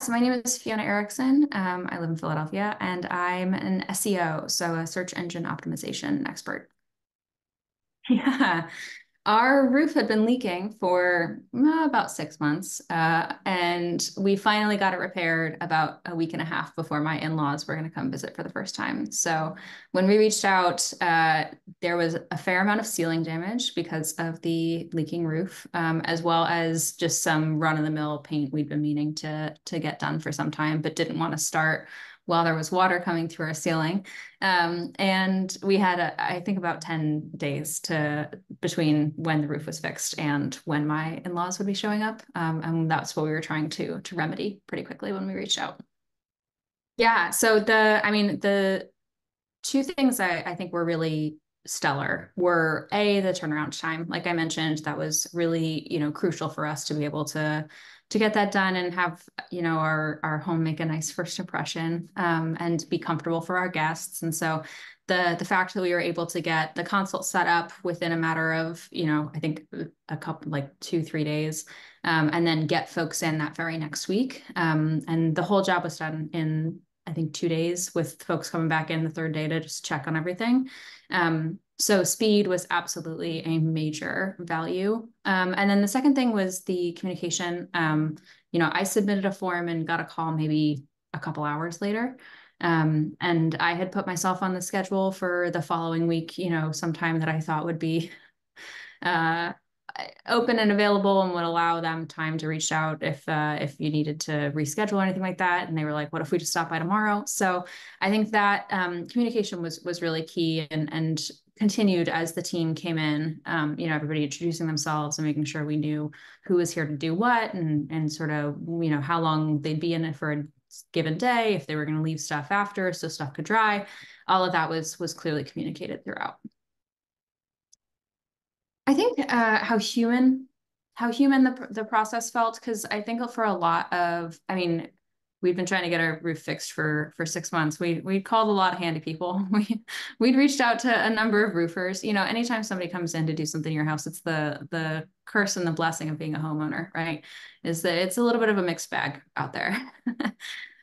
So my name is Fiona Erickson. I live in Philadelphia and I'm an SEO, so a search engine optimization expert. Yeah. Our roof had been leaking for about 6 months, and we finally got it repaired about a week and a half before my in-laws were going to come visit for the first time. So when we reached out, there was a fair amount of ceiling damage because of the leaking roof, as well as just some run-of-the-mill paint we'd been meaning to get done for some time, but didn't want to start while there was water coming through our ceiling. And we had, I think, about 10 days between when the roof was fixed and when my in-laws would be showing up. And that's what we were trying to remedy pretty quickly when we reached out. Yeah. So the two things I think were really stellar were the turnaround time. Like I mentioned, that was really, crucial for us to be able to get that done and have, our home make a nice first impression, and be comfortable for our guests. And so the fact that we were able to get the consult set up within a matter of, I think a couple, like 2, 3 days, and then get folks in that very next week. And the whole job was done in, I think, 2 days, with folks coming back in the third day to just check on everything. So speed was absolutely a major value. And then the second thing was the communication. I submitted a form and got a call maybe a couple hours later. And I had put myself on the schedule for the following week, sometime that I thought would be uh, open and available and would allow them time to reach out if you needed to reschedule or anything like that. And they were like, "What if we just stop by tomorrow?" So I think that communication was really key, and continued as the team came in. Everybody introducing themselves and making sure we knew who was here to do what, and sort of how long they'd be in it for a given day, if they were going to leave stuff after so stuff could dry. All of that was clearly communicated throughout. I think how human the process felt, because I think for a lot of, we've been trying to get our roof fixed for 6 months. We called a lot of handy people. We'd reached out to a number of roofers. Anytime somebody comes in to do something in your house, it's the curse and the blessing of being a homeowner, right? Is that it's a little bit of a mixed bag out there.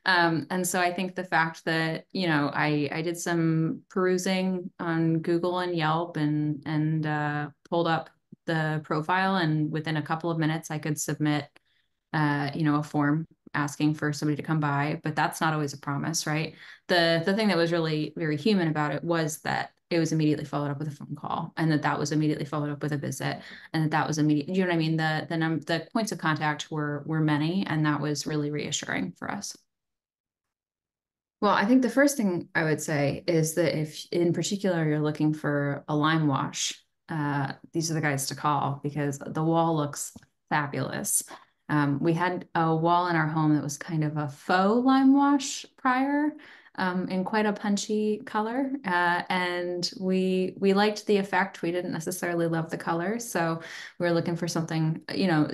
And so I think the fact that, I did some perusing on Google and Yelp, and pulled up the profile, and within a couple of minutes I could submit, a form asking for somebody to come by. But that's not always a promise, right? The thing that was really very human about it was that it was immediately followed up with a phone call, and that was immediately followed up with a visit, and that was immediate. You know what I mean? The points of contact were many, and that was really reassuring for us. Well, I think the first thing I would say is that if in particular you're looking for a lime wash, these are the guys to call, because the wall looks fabulous. We had a wall in our home that was kind of a faux lime wash prior, in quite a punchy color, and we liked the effect. We didn't necessarily love the color, so we were looking for something,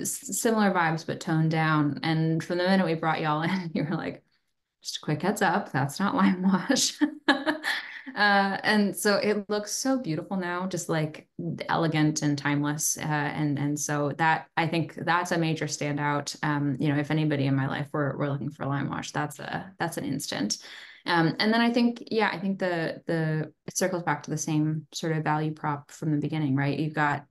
similar vibes but toned down. And from the minute we brought y'all in, you were like, "Just a quick heads up, that's not lime wash." And so it looks so beautiful now, just like elegant and timeless. And so that, I think that's a major standout. If anybody in my life we're looking for lime wash, that's an instant. And then I think, yeah, I think the it circles back to the same sort of value prop from the beginning, right? You've got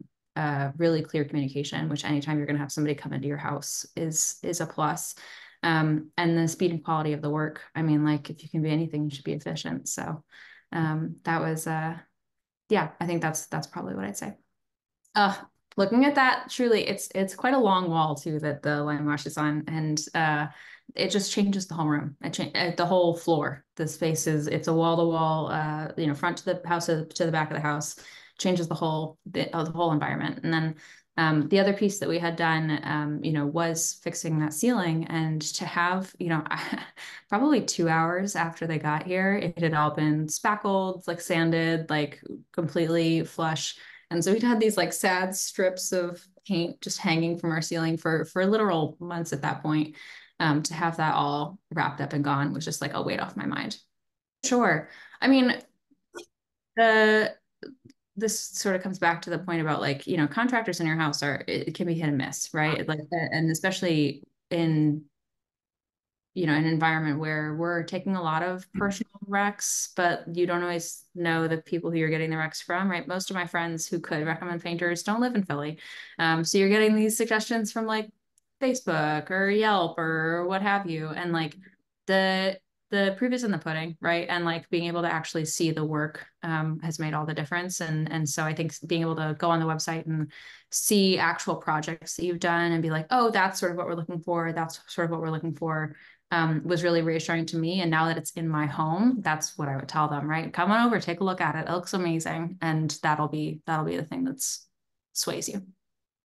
really clear communication, which anytime you're going to have somebody come into your house is a plus. And the speed and quality of the work. Like, if you can be anything, you should be efficient. So that was, yeah, I think that's probably what I'd say. Uh, Looking at that, truly, it's quite a long wall too that the lime wash is on, and it just changes the whole room. The whole floor. The space it's a wall to wall, front to the house to the back of the house. Changes the whole environment. And then the other piece that we had done, was fixing that ceiling, and to have, probably 2 hours after they got here, it had all been spackled, like sanded, like completely flush. And so we'd had these like sad strips of paint just hanging from our ceiling for literal months at that point. To have that all wrapped up and gone was just like a weight off my mind. Sure. I mean, the this sort of comes back to the point about, like, contractors in your house it can be hit and miss, right? Like, and especially in an environment where we're taking a lot of personal recs, but you don't always know the people who you're getting the recs from, right? Most of my friends who could recommend painters don't live in Philly. So you're getting these suggestions from like Facebook or Yelp or what have you. And like the proof is in the pudding, right? And like being able to actually see the work has made all the difference. And so I think being able to go on the website and see actual projects that you've done and be like, oh, that's sort of what we're looking for. That's sort of what we're looking for, was really reassuring to me. And now that it's in my home, that's what I would tell them, right? Come on over, take a look at it. It looks amazing. And that'll be the thing that's sways you.